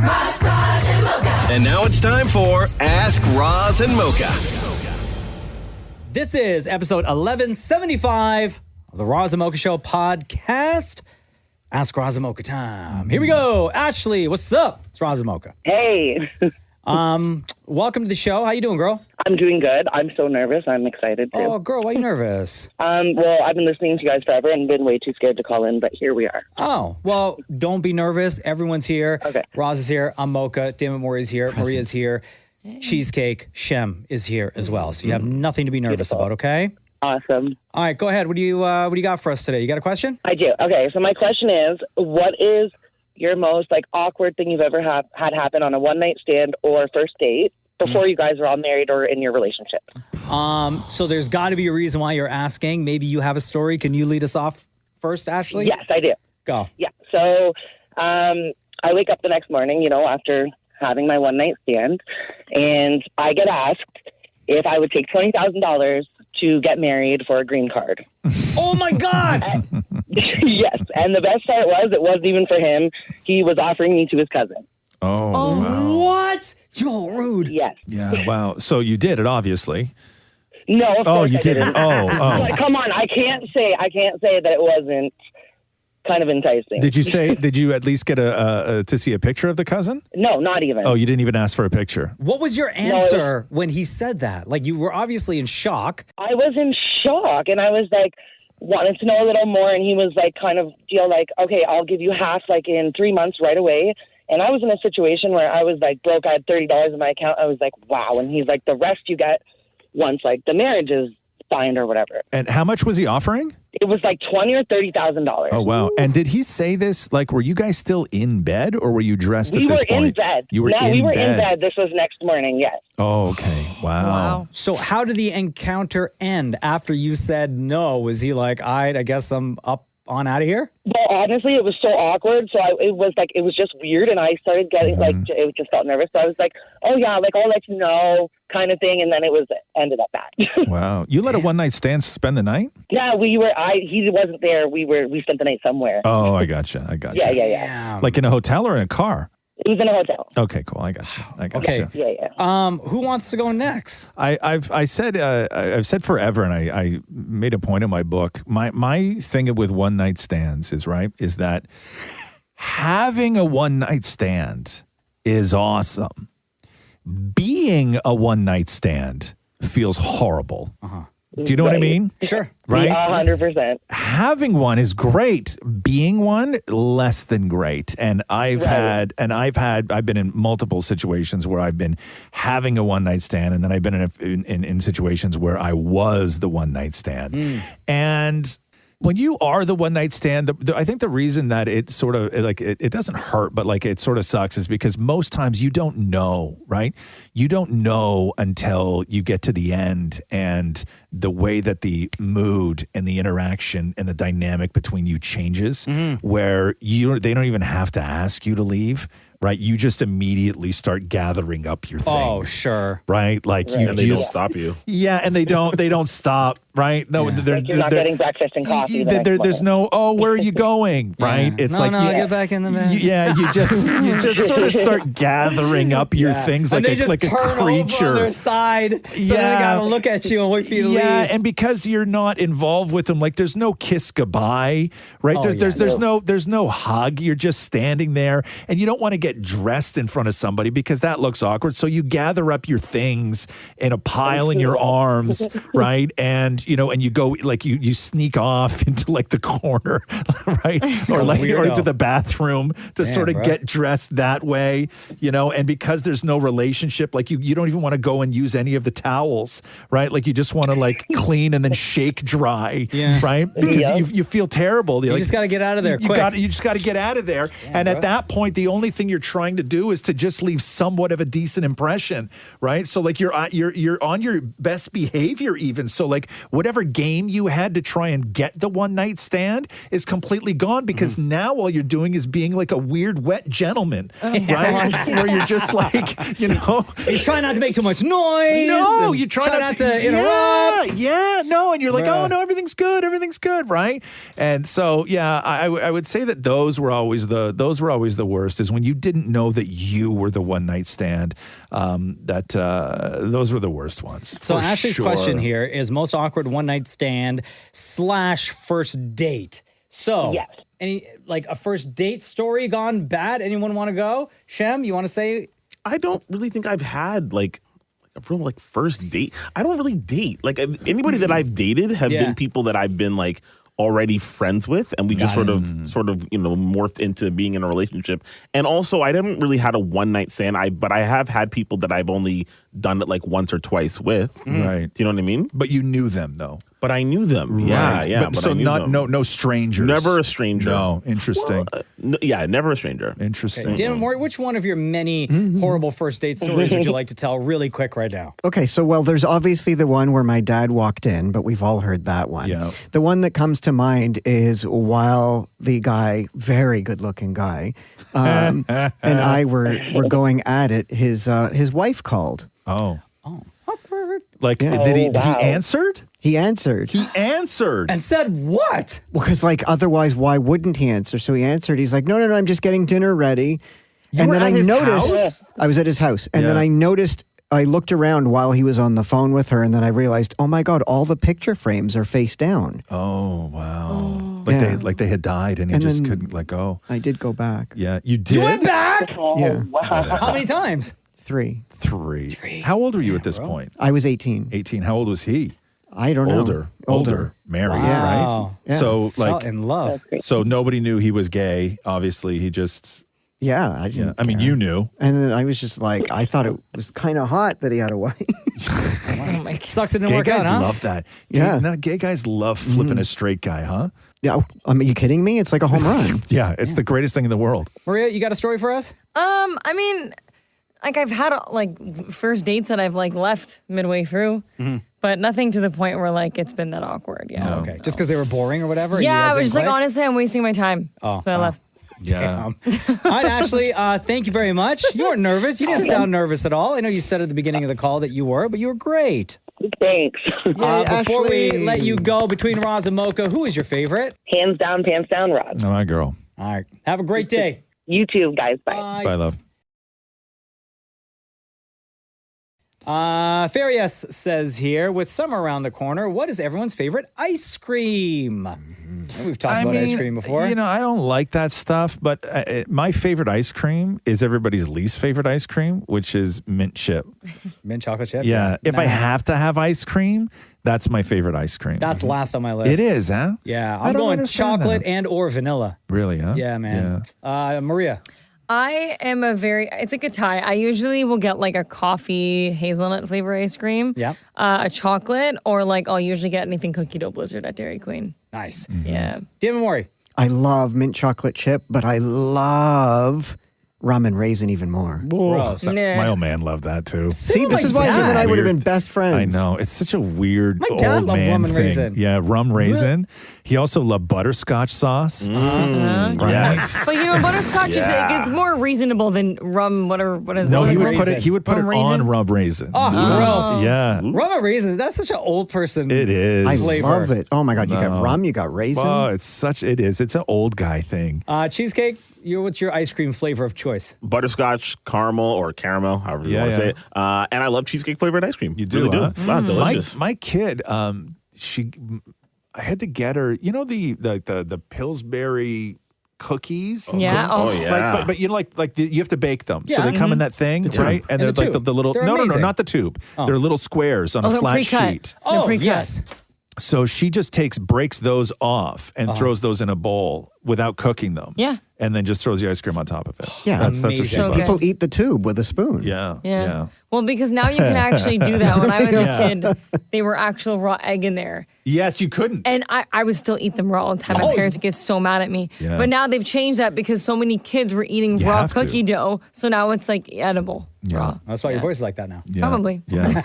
And now it's time for Ask Roz and Mocha. This is episode 1175 of the Roz and Mocha Show podcast. Ask Roz and Mocha time. Here we go. Ashley, what's up? It's Roz and Mocha. Hey. Welcome to the show. How you doing, girl? I'm doing good. I'm so nervous. I'm excited, too. Oh, girl, why are you nervous? Well, I've been listening to you guys forever and been way too scared to call in, but here we are. Oh, well, don't be nervous. Everyone's here. Okay. Roz is here. I'm Mocha. Dammit Maury's here. Maria's here. Cheesecake. Shem is here as well. So you have nothing to be nervous about, okay? Awesome. All right, go ahead. What do you got for us today? You got a question? I do. Okay, so my question is, what is your most awkward thing you've ever had happen on a one-night stand or first date before you guys are all married or in your relationship? So there's got to be a reason why you're asking. Maybe you have a story. Can you lead us off first, Ashley? Yes, I do. Go. Yeah. So I wake up the next morning, after having my one-night stand, and I get asked if I would take $20,000 to get married for a green card. Oh, my God! Yes, and the best part was it wasn't even for him. He was offering me to his cousin. Oh, wow. What? You're rude. Yes. Yeah, wow. So you did it, obviously. No, of course you I didn't. Oh. But come on, I can't say that it wasn't kind of enticing. Did you at least get to see a picture of the cousin? No, not even. Oh, you didn't even ask for a picture. What was your answer when he said that? You were obviously in shock. I was in shock, and I was wanted to know a little more, and he was kind of okay, I'll give you half in 3 months right away. And I was in a situation where I was broke. I had $30 in my account. I was wow. And he's the rest you get once the marriage is signed or whatever. And how much was he offering? It was $20,000 or $30,000. Oh, wow. And did he say this, were you guys still in bed or were you dressed at this point? We were in bed. You were no, in we were bed. in bed. This was next morning, yes. Oh, okay. Wow. So how did the encounter end after you said no? Was he I guess I'm up on out of here? Well, honestly, it was so awkward. So it was just weird. And I started getting it just felt nervous. So I was oh yeah, I'll let you know kind of thing. And then it ended up bad. Wow. You let a one night stand spend the night? Yeah, he wasn't there. We spent the night somewhere. Oh, I gotcha. Yeah. In a hotel or in a car? It was in a hotel. Okay, cool. I got you. Okay. Yeah. Who wants to go next? I've said forever, and I made a point in my book. My thing with one night stands is that having a one night stand is awesome. Being a one night stand feels horrible. Do you know what I mean? Sure. Right? 100%. Having one is great. Being one, less than great. And I've been in multiple situations where I've been having a one night stand, and then I've been in situations where I was the one night stand. And when you are the one night stand, I think the reason that it sort of it doesn't hurt, but it sort of sucks is because most times you don't know, right? You don't know until you get to the end, and the way that the mood and the interaction and the dynamic between you changes, where they don't even have to ask you to leave. Right, you just immediately start gathering up your things. Oh, sure. Right, and they don't stop you. Yeah, and they don't stop. Right, no, you're not getting breakfast and coffee. There's no. Oh, where are you going? Right, it's get back in the bed. You just sort of start gathering up your things and like they a just turn creature. over on their side, so they gotta look at you and wait for you to leave. And because you're not involved with them, there's no kiss goodbye. Right, there's no hug. You're just standing there, and you don't want to get dressed in front of somebody because that looks awkward. So you gather up your things in a pile in your arms, right? And you go you sneak off into the corner, right? Or into the bathroom to sort of get dressed that way, and because there's no relationship, you don't even want to go and use any of the towels, right? You just want to clean and then shake dry, right? Because you feel terrible. You just got to get out of there quick. You just got to get out of there. And at that point, the only thing you're trying to do is to just leave somewhat of a decent impression, right? So you're on your best behavior even. So whatever game you had to try and get the one night stand is completely gone because now all you're doing is being a weird wet gentleman, right? Where you're just you try not to make too much noise. No, you try not to interrupt. No, and you're oh no, everything's good, right? And so I would say that those were always the worst. Is when you didn't know that you were the one night stand, those were the worst ones. So for Ashley's sure. question here is most awkward one night stand / first date. So Yes. any like a first date story gone bad? Anyone want to go? Shem, you want to say? I don't really think I've had like a real like first date. I don't really date. Like anybody that I've dated have been people that I've been like already friends with, and we just sort of morphed into being in a relationship. And also, I haven't really had a one night stand. But I have had people that I've only done it like once or twice with. Right. Do you know what I mean? But you knew them though. But I knew them. Yeah, Right. yeah. But, But so I knew them. no strangers. Never a stranger. No, interesting. Yeah, never a stranger. Interesting. Dan Mori, which one of your many horrible first date stories would you like to tell really quick right now? Okay, so there's obviously the one where my dad walked in, but we've all heard that one. Yeah. The one that comes to mind is while the guy, very good-looking guy, and I were going at it. His wife called. Oh. Awkward. Like, Oh, did he wow. answered? He answered. He answered. And said what? Because, otherwise, why wouldn't he answer? So he answered. He's like, no, I'm just getting dinner ready. You and were then at I his noticed, house? I was at his house. And then Yeah. I noticed, I looked around while he was on the phone with her. And then I realized, oh my God, all the picture frames are face down. Oh, wow. Yeah. Like they had died and he And just then- couldn't let go. I did go back. Yeah, you did? You went back? Oh, Yeah. wow. How many times? 3. Three. How old were you at this point? I was 18. 18. How old was he? I don't know. Older. Married, Yeah. right? Wow. Yeah. So, Fell like, in love. so nobody knew he was gay. Obviously, he just, Yeah, I didn't. yeah. I mean, care. you knew. And then I was just like, I thought it was kind of hot that he had a wife. Oh my, sucks it didn't Gay work guys out, huh? love that. Yeah. Gay guys love flipping a straight guy, huh? Yeah, are you kidding me? It's like a home run. Yeah, it's the greatest thing in the world. Maria, you got a story for us? I mean, like I've had like first dates that I've like left midway through, but nothing to the point where like it's been that awkward. Yeah. Okay. Just because they were boring or whatever? and you Yeah, guys I was didn't just like, click? honestly, I'm wasting my time. So I left. Yeah. All right, Ashley, thank you very much. You weren't nervous. You didn't sound nervous at all. I know you said at the beginning of the call that you were, but you were great. Thanks. Before we Ashley. let you go, between Roz and Mocha, who is your favorite? Hands down, pants down, Rod. Oh, my girl. All right. Have a great day. You too, guys. Bye. Bye. Bye, love. Farias says here, with summer around the corner, what is everyone's favorite ice cream? We've talked about ice cream before. You know, I don't like that stuff, but my favorite ice cream is everybody's least favorite ice cream, which is mint chip. Mint chocolate chip? Yeah. If I Nah. have to have ice cream, that's my favorite ice cream. That's last on my list. It is, huh? Yeah, I I'm don't going understand chocolate that. and or vanilla. Really, huh? Yeah, man. Maria. I am it's like a tie. I usually will get like a coffee hazelnut flavor ice cream. Yeah. A chocolate, or like I'll usually get anything cookie dough blizzard at Dairy Queen. Nice. Yeah. Dan Mori. I love mint chocolate chip, but I love rum and raisin even more. Gross. Nah. My old man loved that too. See, this my is why him and I dad. would have been Weird. best friends. I know. It's such a weird My dad old loved man rum and thing. raisin. Yeah, rum raisin. He also loved butterscotch sauce. Yes. But you know, butterscotch it's more reasonable than rum. What is No, rum he and would put raisin? it. He would put Rum it raisin? on rub raisin. Oh, gross. Yeah, Rum and raisins. That's such an old person. it is. I Flavor. love it. Oh my God, you got No. rum, you got raisin. Oh, it's such. It is. It's an old guy thing. Cheesecake. What's your ice cream flavor of choice? Butterscotch, caramel, or caramel, however you Yeah, want to yeah. say it. And I love cheesecake flavored ice cream. You do, really huh? do. Wow, delicious. My kid, I had to get her. You know the Pillsbury cookies. Yeah. Oh, Oh, yeah. But you know, you have to bake them. So Yeah. they come in that thing, right? And In they're the like tube. the little. They're No, amazing. not the tube. They're little squares on a they're flat pre-cut. sheet. Oh, pre-cut. yes. So she just breaks those off and throws those in a bowl without cooking them. Yeah. And then just throws the ice cream on top of it. Yeah. That's what she Amazing. loves. So People eat the tube with a spoon. Yeah. Yeah. Well, because now you can actually do that. When I was a kid, they were actual raw egg in there. Yes, you couldn't. And I would still eat them raw all the time. My parents would get so mad at me. Yeah. But now they've changed that because so many kids were eating You raw have to. cookie dough. So now it's like edible. Yeah. Raw. That's why your voice is like that now. Yeah. Probably. Yeah.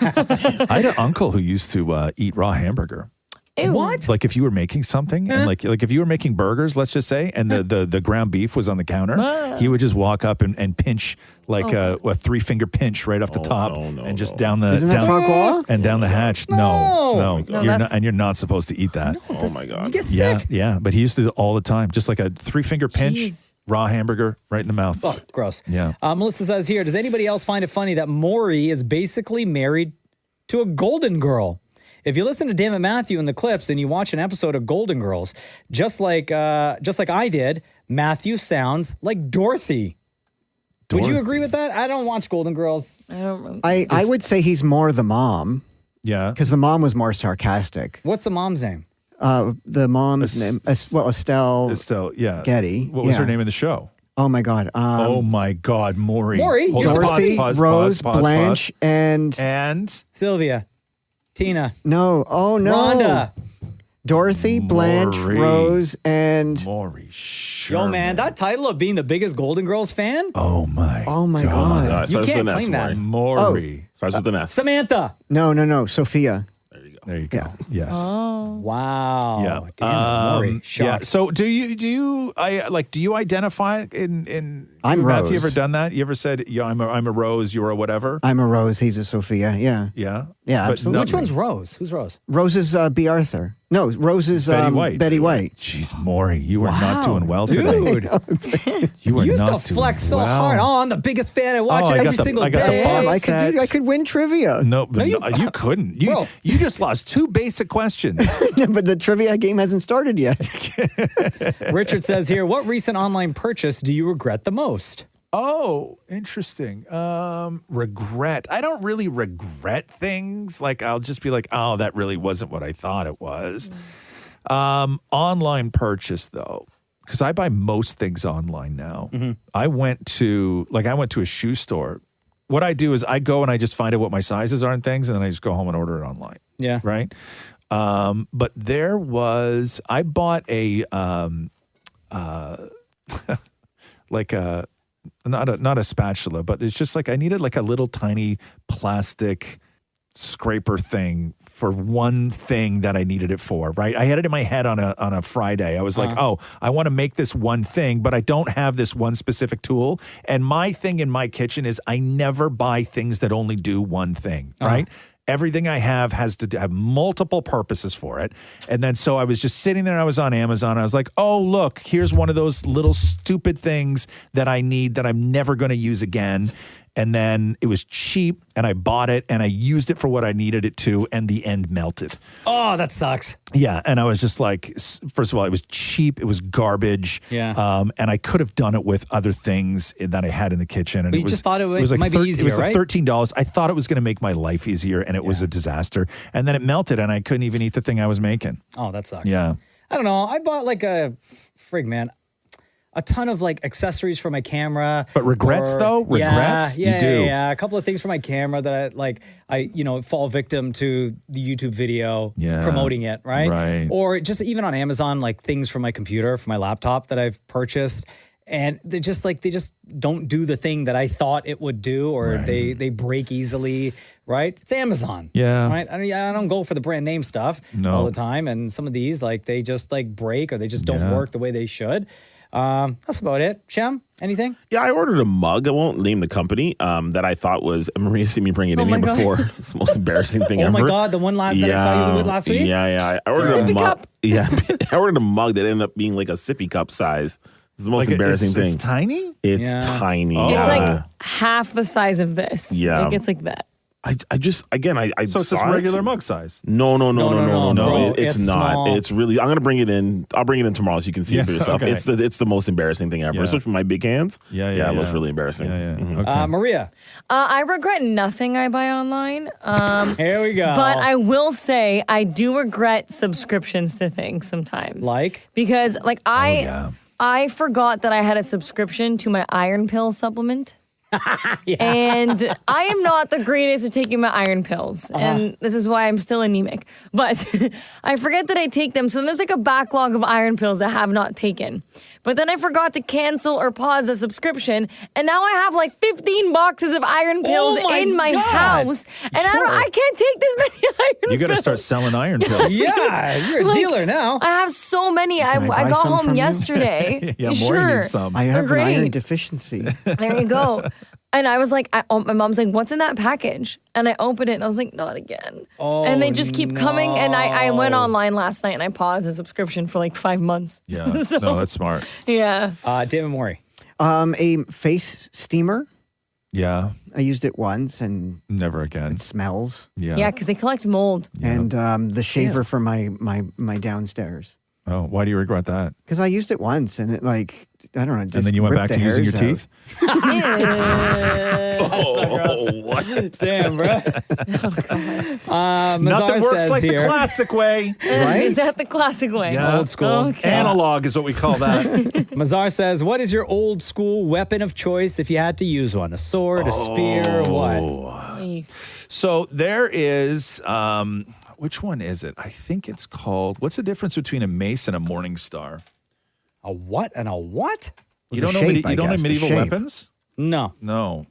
I had an uncle who used to eat raw hamburger. Ew. What? Like if you were making something and like if you were making burgers, let's just say, and the ground beef was on the counter, he would just walk up and pinch like a 3-finger pinch right off the top and just down the Isn't that down, foie gras? and down the hatch. No. No, you're not supposed to eat that. Oh, my God. You get Yeah, sick. yeah. But he used to do it all the time, just like a 3-finger pinch. Jeez. Raw hamburger right in the mouth. Oh, gross. Yeah. Melissa says here, does anybody else find it funny that Maury is basically married to a Golden Girl? If you listen to Dammit Matthew in the clips and you watch an episode of Golden Girls, just like I did, Matthew sounds like Dorothy. Would you agree with that? I don't watch Golden Girls. I would say he's more the mom. Yeah. Because the mom was more sarcastic. What's the mom's name? The mom's name, Estelle. Estelle, yeah. Getty. What was her name in the show? Oh my God. Oh my God, Maury. Maury. Hold on, Dorothy, Rose, Blanche, and Sylvia. Tina. No. Oh no. Rhonda. Dorothy, Blanche, Maury. Rose, and Maury. Sure. Yo, man, that title of being the biggest Golden Girls fan? Oh my. God. You can't claim that. Maury. Starts with an S. Samantha. No. Sophia. There you go. Yes. Oh. Wow. Yeah. Damn, Maury. Yeah. Shocked. So do you identify in I'm Matthew, Rose. you ever done that? You ever said, yeah, I'm a Rose, you're a whatever? I'm a Rose. He's a Sophia. Yeah. Yeah. Yeah, But absolutely. Which one's Rose? Who's Rose? Rose is B. Arthur. No, Rose is Betty White. Betty White. Jeez, Maury, you are not doing well Dude. today. You are You used not to doing flex so well. hard. Oh, I'm the biggest fan. I watch Oh, it I every got the- single I got the day. box I could win trivia. No, but you- you couldn't. You Bro. you just lost two basic questions. Yeah, but the trivia game hasn't started yet. Richard says here, what recent online purchase do you regret the most? Oh, interesting. Regret. I don't really regret things. Like I'll just be like, oh, that really wasn't what I thought it was. Online purchase though, because I buy most things online now. I went to a shoe store. What I do is I go and I just find out what my sizes are and things, and then I just go home and order it online. Yeah. Right. But I bought a like a not a spatula, but it's just like I needed like a little tiny plastic scraper thing for one thing that I needed it for, right? I had it in my head on a Friday. I was like, oh, I want to make this one thing, but I don't have this one specific tool. And my thing in my kitchen is I never buy things that only do one thing, right? Everything I have has to have multiple purposes for it. And then so I was just sitting there. I was on Amazon. I was like, oh, look, here's one of those little stupid things that I need that I'm never going to use again. And then it was cheap and I bought it and I used it for what I needed it to, and the end melted. Oh, that sucks. Yeah. And I was just like, first of all, it was cheap. It was garbage. Yeah. And I could have done it with other things that I had in the kitchen. And But you just thought it might be easier, It was like right? $13. I thought it was going to make my life easier, and it was a disaster. And then it melted and I couldn't even eat the thing I was making. Oh, that sucks. Yeah. I don't know. I bought like a ton of like accessories for my camera. But regrets though? Regrets? Yeah, You do. Yeah, a couple of things for my camera that I fall victim to the YouTube video promoting it, right? Right. Or just even on Amazon, like things for my computer, for my laptop that I've purchased. And they just don't do the thing that I thought it would do, or they break easily, right? It's Amazon. Yeah. Right? I don't go for the brand name stuff all the time. And some of these, they just break, or they just don't work the way they should. That's about it. Shem, anything? Yeah, I ordered a mug. I won't name the company. That I thought was Maria seen me bring it in here before. It's the most embarrassing thing ever. Oh my God, the one that I saw you with last week? Yeah. I ordered a sippy mug. cup. Yeah, I ordered a mug that ended up being like a sippy cup size. It was the most embarrassing thing. It's tiny? It's Yeah. tiny. Oh. It's Yeah. like half the size of this. Yeah. Like it's like that. I just again I So it's saw just it. regular mug size. No, No, bro. It's It's not. small. It's really. I'm gonna bring it in. I'll bring it in tomorrow so you can see it for yourself. okay. It's the most embarrassing thing ever, Yeah. especially with my big hands. Yeah, It looks really embarrassing. Yeah. Mhm. Okay. Maria, I regret nothing I buy online. here we go. But I will say I do regret subscriptions to things sometimes. Because I forgot that I had a subscription to my iron pill supplement. And I am not the greatest at taking my iron pills. And this is why I'm still anemic. But I forget that I take them. So there's like a backlog of iron pills I have not taken. But then I forgot to cancel or pause the subscription. And now I have like 15 boxes of iron pills in my house. And I can't take this many iron pills. You got to start selling iron pills. yeah, you're a dealer now. I have so many. I buy got some home from you? yesterday. Yeah, more sure. needs some. I have an iron Great. deficiency. There you go. And I was like, my mom's like, what's in that package? And I opened it and I was like, not again. Oh, and they just keep coming. And I went online last night and I paused the subscription for like 5 months. Yeah. So, No, that's smart. Yeah. David Morey. A face steamer. Yeah. I used it once and never again. It smells. Yeah. Yeah, because they collect mold. And the shaver for my downstairs. Oh, why do you regret that? Because I used it once and it like, I don't know. Just And then you went ripped back to the using your hairs teeth? What? Damn, bro. Nothing works like the classic way. Right? Is that the classic way? Yeah. Old school. Okay. Analog is what we call that. Mazar says, what is your old school weapon of choice if you had to use one? A sword, a spear, what? So there is, which one is it? I think it's called, what's the difference between a mace and a morning star? A what and a what? You don't know, you don't know medieval weapons? No. No.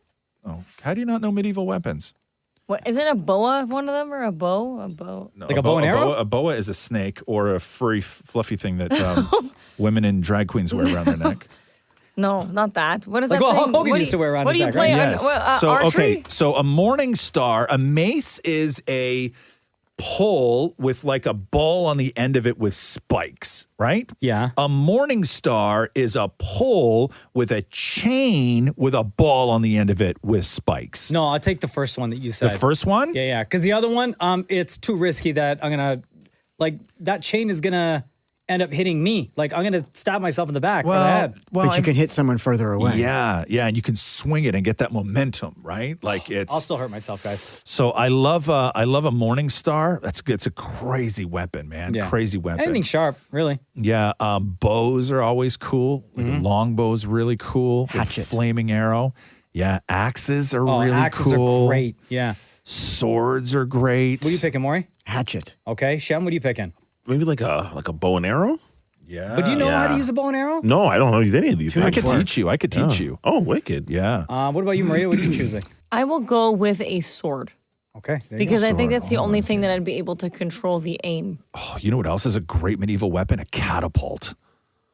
Oh, how do you not know medieval weapons? What, isn't a boa one of them or a bow? A bow? No, Like a bow and arrow? A boa is a snake or a furry, fluffy thing that women and drag queens wear around their neck. No, not that. What is Like that what thing? Hulk Hogan What do used to wear around What his do you neck, play right? on? Yes. So archery? okay, so a morning star, a mace is a pole with like a ball on the end of it with spikes, right? Yeah. A morning star is a pole with a chain with a ball on the end of it with spikes. No, I'll take the first one that you said. The first one? Yeah, yeah. Because the other one, it's too risky that I'm going to, like, that chain is going to end up hitting me. Like, I'm going to stab myself in the back or the head. But you can hit someone further away. Yeah, yeah, and you can swing it and get that momentum, right? Like it's. I'll still hurt myself, guys. So I love a morning star. That's good. It's a crazy weapon, man. Yeah. Crazy weapon. Anything sharp, really. Yeah, bows are always cool. Like a long bow's really cool. Hatchet. With flaming arrow. Yeah, axes are really axes cool. are great. Yeah. Swords are great. What are you picking, Maury? Hatchet. Okay. Shem, what are you picking? Maybe like a bow and arrow? Yeah. But do you know how to Yeah. use a bow and arrow? No, I don't know use any of these. I could things. teach you. I could teach you. Oh, wicked. Yeah. What about you, Maria? What are you choosing? I will go with a sword. Okay. there you Because go. I think that's the only thing that I'd be able to control the aim. Oh, you know what else is a great medieval weapon? A catapult.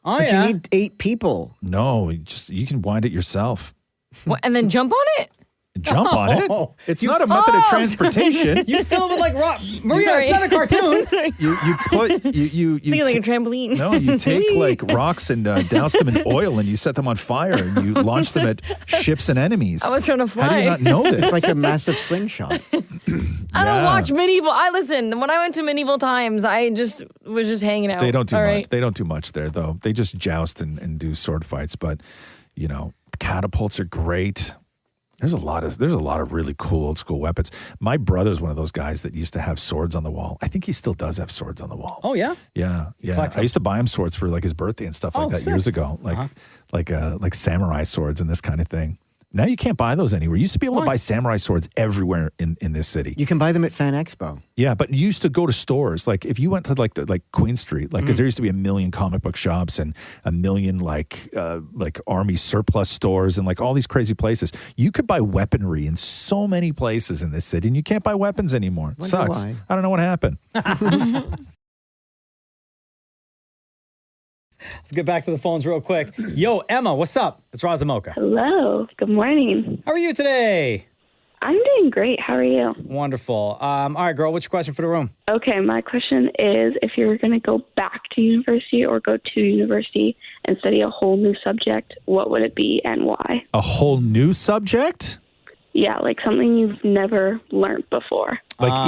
Oh, But yeah. you need 8 people. No, you can wind it yourself. What, and then jump on it? Jump on it. Oh, It's not a method of transportation. You fill it with like rock. Maria, Sorry. it's not a cartoon. Sorry. You put you Thinking like a ta- trampoline. No, you take like rocks and douse them in oil and you set them on fire and you launch them at ships and enemies. I was trying to fly. How do you not know this? It's like a massive slingshot. I don't Yeah. watch medieval. Listen, when I went to medieval times, I just was just hanging out. They don't do All much. right. They don't do much there though. They just joust and do sword fights. But you know, catapults are great. There's a lot of really cool old school weapons. My brother's one of those guys that used to have swords on the wall. I think he still does have swords on the wall. Oh, yeah? Yeah. collects I used to buy him swords for like his birthday and stuff like Oh, that sick. years ago. Like samurai swords and this kind of thing. Now you can't buy those anywhere. You used to be able to buy samurai swords everywhere in this city. You can buy them at Fan Expo. Yeah, but you used to go to stores. Like if you went to like Queen Street, like because there used to be a million comic book shops and a million like army surplus stores and like all these crazy places. You could buy weaponry in so many places in this city, and you can't buy weapons anymore. It Wonder sucks. why. I don't know what happened. Let's get back to the phones real quick. Yo, Emma, what's up? It's Razamoka. Hello. Good morning. How are you today? I'm doing great. How are you? Wonderful. All right, girl, what's your question for the room? Okay, my question is if you were going to go back to university or go to university and study a whole new subject, what would it be and why? A whole new subject? Yeah, like something you've never learned before. Like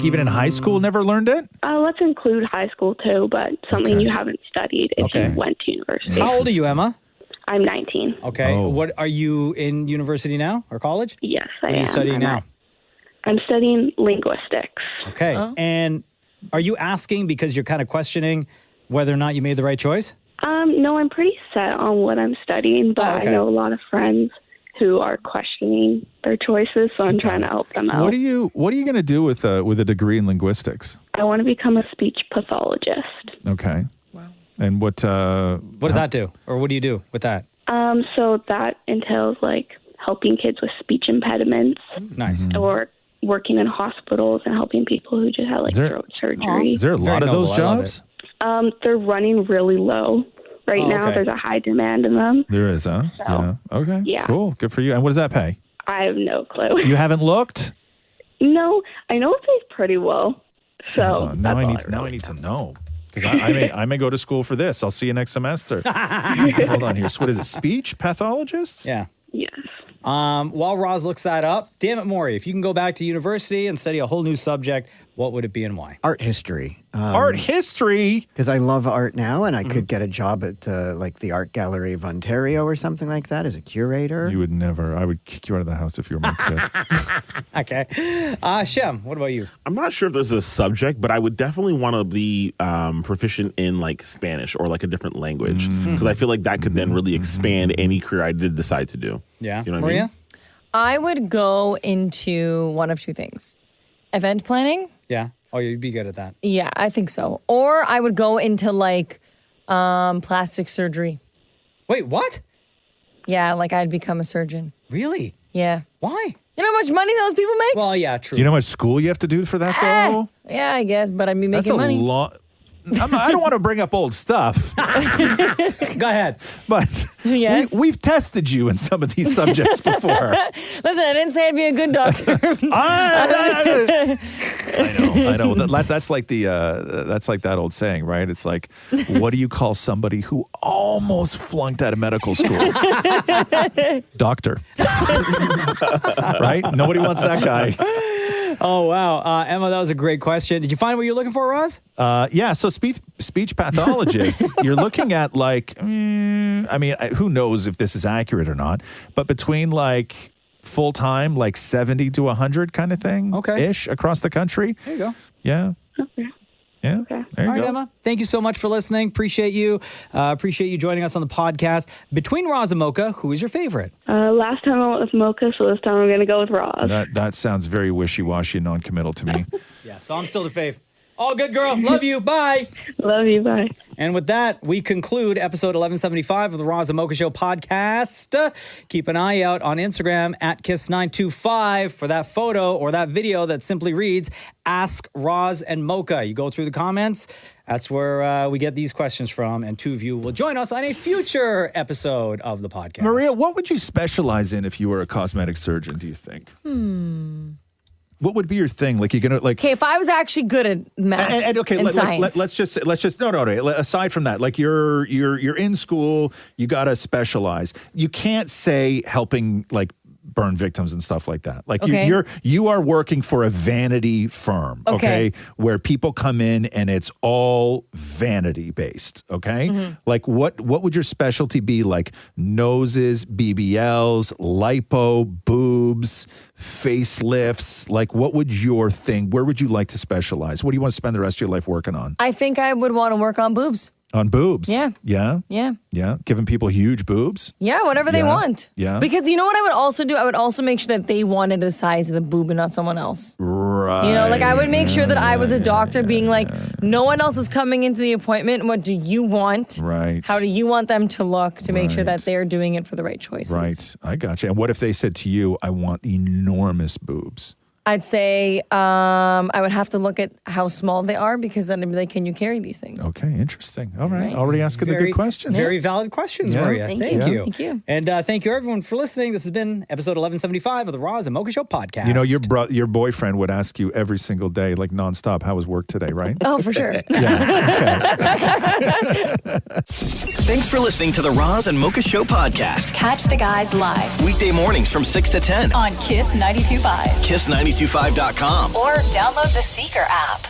even in high school, never learned it? Let's include high school too, but something you haven't studied if Okay. you went to university. How old are you, Emma? I'm 19. Okay. Oh. What are you in university now or college? Yes, I What are am. you studying now? I'm studying linguistics. Okay. And are you asking because you're kind of questioning whether or not you made the right choice? No, I'm pretty set on what I'm studying, but okay. I know a lot of friends who are questioning their choices, so I'm trying to help them out. What are you going to do with a degree in linguistics? I want to become a speech pathologist. Okay. Wow. And what does that do? Or what do you do with that? So that entails like helping kids with speech impediments Nice. or working in hospitals and helping people who just had like throat surgery. Is there a lot Very of those noble. I love jobs? They're running really low right now. okay. There's a high demand in them. There is, huh? So, yeah. Okay. yeah. Cool. Good for you. And what does that pay? I have no clue. You haven't looked? No, I know it pays pretty well. So Now I need to know. Because I may go to school for this. I'll see you next semester. Hold on here. So what is it? Speech pathologist? Yeah. Yes. While Roz looks that up, damn it, Maury, if you can go back to university and study a whole new subject, what would it be and why? Art history. Art history? Because I love art now, and I could get a job at like the Art Gallery of Ontario or something like that as a curator. You would never. I would kick you out of the house if you were my kid. Okay. Shem, what about you? I'm not sure if there's a subject, but I would definitely want to be proficient in like Spanish or like a different language because I feel like that could then really expand any career I did decide to do. Yeah. You know what Maria? I mean? I would go into one of two things. Event planning? Yeah. Oh, you'd be good at that. Yeah, I think so. Or I would go into like plastic surgery. Wait, what? Yeah, like I'd become a surgeon. Really? Yeah. Why? You know how much money those people make? Well, yeah, true. Do you know how much school you have to do for that, though? Yeah, I guess, but I'd be That's making money. a lot. I don't want to bring up old stuff. Go ahead. But Yes. we've tested you in some of these subjects before. Listen, I didn't say I'd be a good doctor. I know. That's like that's like that old saying, right? It's like, what do you call somebody who almost flunked out of medical school? Doctor. Right? Nobody wants that guy. Oh, wow. Emma, that was a great question. Did you find what you're looking for, Roz? Yeah, so speech pathologist, you're looking at like, I mean, who knows if this is accurate or not, but between like full-time, like 70 to 100 kind of thing, ish across the country. There you go. Yeah. Okay. Yeah. Okay. There you All right, go. Emma. Thank you so much for listening. Appreciate you. Appreciate you joining us on the podcast. Between Roz and Mocha, who is your favorite? Last time I went with Mocha, so this time I'm going to go with Roz. That sounds very wishy-washy and non-committal to me. Yeah, so I'm still the fave. All good, girl. Love you. Bye. Love you. Bye. And with that, we conclude episode 1175 of the Roz and Mocha Show podcast. Keep an eye out on Instagram at Kiss925 for that photo or that video that simply reads, Ask Roz and Mocha. You go through the comments. That's where we get these questions from. And two of you will join us on a future episode of the podcast. Maria, what would you specialize in if you were a cosmetic surgeon, do you think? What would be your thing? Like, you're going to, like... Okay, if I was actually good at math and science. Let's just no. Aside from that, like you're in school, you got to specialize. You can't say helping like burn victims and stuff like that. Like you are working for a vanity firm, okay? Where people come in and it's all vanity based, okay? Mm-hmm. Like what would your specialty be? Like noses, BBLs, lipo, boobs, facelifts? Like what would your thing? Where would you like to specialize? What do you want to spend the rest of your life working on? I think I would want to work on boobs. On boobs? Yeah. Yeah? Yeah. Yeah? Giving people huge boobs? Yeah, whatever they want. Yeah. Because you know what I would also do? I would also make sure that they wanted the size of the boob and not someone else. Right. You know, like I would make sure that I was a doctor being like, no one else is coming into the appointment. What do you want? Right. How do you want them to look to make sure that they're doing it for the right choices? Right. I got you. And what if they said to you, I want enormous boobs? I'd say I would have to look at how small they are because then I'd be like, can you carry these things? Okay, interesting. All right. Already asking the good questions. Very valid questions, Yeah. Maria. Thank Thank you. you. Thank you. And thank you, everyone, for listening. This has been episode 1175 of the Roz and Mocha Show podcast. You know, your boyfriend would ask you every single day, like nonstop, how was work today, right? Oh, for sure. Thanks for listening to the Roz and Mocha Show podcast. Catch the guys live Weekday mornings from 6 to 10 on Kiss 92.5 Kiss925.com. or download the Seeker app.